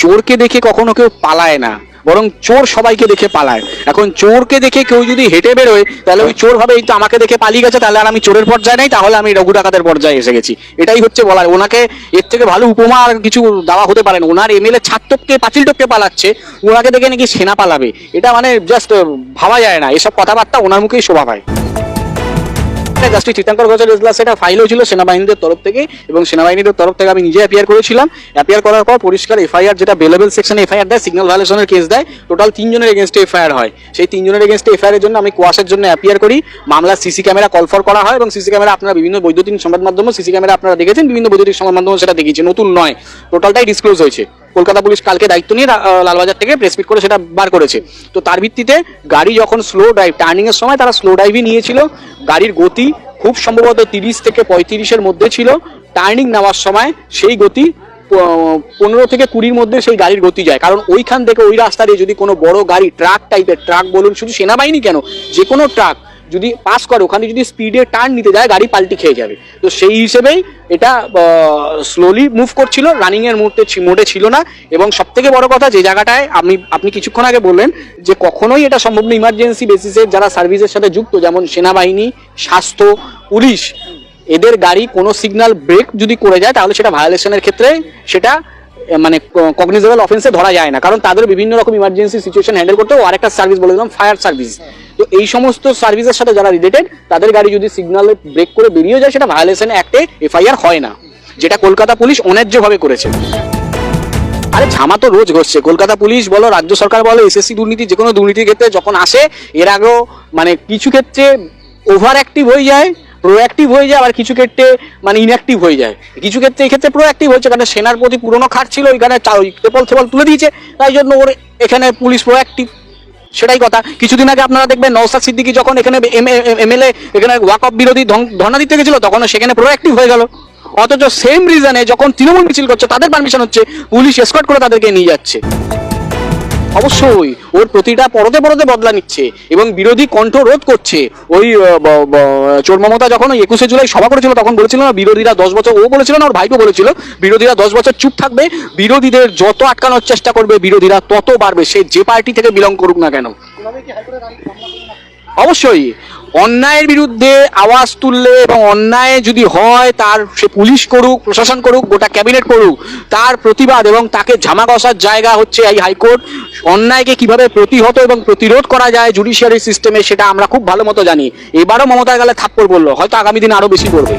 চোরকে দেখে কখনো কেউ পালায় না, বরং চোর সবাইকে দেখে পালায়। এখন চোরকে দেখে কেউ যদি হেঁটে বেরোয় তাহলে ওই চোর ভাবে এই তো আমাকে দেখে পালিয়ে গেছে, তাহলে আর আমি চোরের পর্যায়ে নাই, তাহলে আমি রঘু ডাকাতের পর্যায়ে এসে গেছি। এটাই হচ্ছে বলার। ওনাকে এর থেকে ভালো উপমা আর কিছু দেওয়া হতে পারে না। ওনার এমএলএ ছাদ টপকে পাঁচিল টপকে পালাচ্ছে, ওনাকে দেখে নাকি সেনা পালাবে, এটা মানে জাস্ট ভাবা যায় না। এসব কথাবার্তা ওনার মুখেই শোভা পায়। জাস্টিস তীর্থঙ্কর ঘোষের এজলাসে একটা ফাইল হয়েছিল সেনাবাহিনীদের তরফ থেকে, এবং সেনাবাহিনীদের তরফ থেকে আমি নিজে অ্যাপিয়ার করেছিলাম। অ্যাপিয়ার করার পর পরিষ্কার এফআইআর, যেটা বেলেবল সেকশনে এফআইআর দেয়, সিগন্যাল ভায়োলেশনের কেস দেয়, টোটাল 3 জনের এগেনস্টে এফআইআর হয়। সেই 3 জনের এগেনস্টে এফআইআর এর জন্য আমি কোয়াশের জন্য অ্যাপিয়ার করি। মামলা সিসি ক্যামেরা কল ফর করা হয়, এবং সিসি ক্যামেরা আপনারা বিভিন্ন বৈদ্যুতিক সংবাদ মাধ্যমে সিসি ক্যামেরা আপনারা দেখেছেন, বিভিন্ন বৈদ্যুতিক সংবাদ মাধ্যমে সেটা দেখিয়েছে, নতুন নয়, টোটালটাই ডিসক্লোজ হয়েছে। কলকাতা পুলিশ কালকে দায়িত্ব নিয়ে লালবাজার থেকে প্রেস মিট করে সেটা বার করেছে। তো তার ভিত্তিতে গাড়ি যখন স্লো ড্রাইভ, টার্নিং এর সময় তারা স্লো ড্রাইভই নিয়েছিল, গাড়ির গতি খুব সম্ভবত 30 থেকে 35-এর মধ্যে ছিল। টার্নিং নেওয়ার সময় সেই গতি 15 থেকে 20-র মধ্যে সেই গাড়ির গতি যায়। কারণ ওইখান থেকে ওই রাস্তা দিয়ে যদি কোনো বড় গাড়ি, ট্রাক টাইপের, ট্রাক বলুন, শুধু সেনাবাহিনী কেন, যে কোনো ট্রাক যদি পাস করে, ওখানে যদি স্পিডে টার্ন নিতে যায় গাড়ি পাল্টি খেয়ে যাবে। তো সেই হিসেবেই এটা স্লোলি মুভ করছিল, রানিং এর মোডে ছিল না। এবং সব থেকে বড় কথা, যে জায়গাটায় আপনি কিছুক্ষণ আগে বললেন যে কখনোই এটা সম্ভব না, ইমার্জেন্সি বেসিসে যারা সার্ভিসের সাথে যুক্ত, যেমন সেনাবাহিনী, স্বাস্থ্য, পুলিশ, এদের গাড়ি কোনো সিগন্যাল ব্রেক যদি করে যায় তাহলে সেটা ভায়োলেশনের ক্ষেত্রে সেটা মানে কগনিজেবল অফেন্সে ধরা যায় না, কারণ তাদের বিভিন্ন রকম ইমার্জেন্সি সিচুয়েশন হ্যান্ডেল করতে। আর একটা সার্ভিস বলে দিলাম, ফায়ার সার্ভিস। তো এই সমস্ত সার্ভিসের সাথে যারা রিলেটেড, তাদের গাড়ি যদি সিগন্যাল ব্রেক করে বেরিয়ে যায়, সেটা ভায়োলেশন অ্যাক্টে এফআইআর হয় না, যেটা কলকাতা পুলিশ অন্যায্যভাবে করেছে। আরে ঝামা তো রোজ ঘটছে, কলকাতা পুলিশ বলো, রাজ্য সরকার বলো, এসএসসি দুর্নীতি, যে কোনো দুর্নীতির ক্ষেত্রে যখন আসে, এর আগেও মানে কিছু ক্ষেত্রে ওভার অ্যাক্টিভ হয়ে যায়, প্রোঅ্যাক্টিভ হয়ে যায়, আবার কিছু ক্ষেত্রে মানে ইনঅ্যাক্টিভ হয়ে যায়। কিছু ক্ষেত্রে এই ক্ষেত্রে প্রোঅ্যাক্টিভ হচ্ছে, কারণ সেনার প্রতি পুরনো খাট ছিল, ওইখানে টেপল তুলে দিয়েছে, তাই জন্য ওর এখানে পুলিশ প্রোঅ্যাক্টিভ। সেটাই কথা। কিছুদিন আগে আপনারা দেখবেন নওশাদ সিদ্দিকী যখন এখানে এমএলএ এখানে ওয়াকফ বিরোধী ধর্ণা দিতে গেছিল, তখন সেখানে প্রোঅ্যাক্টিভ হয়ে গেল। অথচ সেম রিজনে যখন তৃণমূল মিছিল করছে, তাদের পারমিশন হচ্ছে, পুলিশ এসকর্ট করে তাদেরকে নিয়ে যাচ্ছে। অবশ্যই ওর প্রতিটা পরতে পরতে বদলা নিচ্ছে এবং বিরোধী কণ্ঠ রোধ করছে। ওই চোর মমতা যখন 21শে জুলাই সভা করেছিল, তখন বলেছিল না বিরোধীরা 10 বছর, ও বলেছিল না, ওর ভাইপো বলেছিল, বিরোধীরা 10 বছর চুপ থাকবে, বিরোধীদের যত আটকানোর চেষ্টা করবে বিরোধীরা তত বাড়বে, সে যে পার্টি থেকে বিলং করুক না কেন। অবশ্যই অন্যায়ের বিরুদ্ধে আওয়াজ তুললে এবং অন্যায় যদি হয়, তার সে পুলিশ করুক, প্রশাসন করুক, গোটা ক্যাবিনেট করুক, তার প্রতিবাদ এবং তাকে ঝামা কষার জায়গা হচ্ছে এই হাইকোর্ট। অন্যায়কে কিভাবে প্রতিহত এবং প্রতিরোধ করা যায় জুডিশিয়ারি সিস্টেমে, সেটা আমরা খুব ভালো মতো জানি। এবারও মমতার গালে থাপ্পড় পড়লো, হয়তো আগামী দিনে আরো বেশি পড়বে।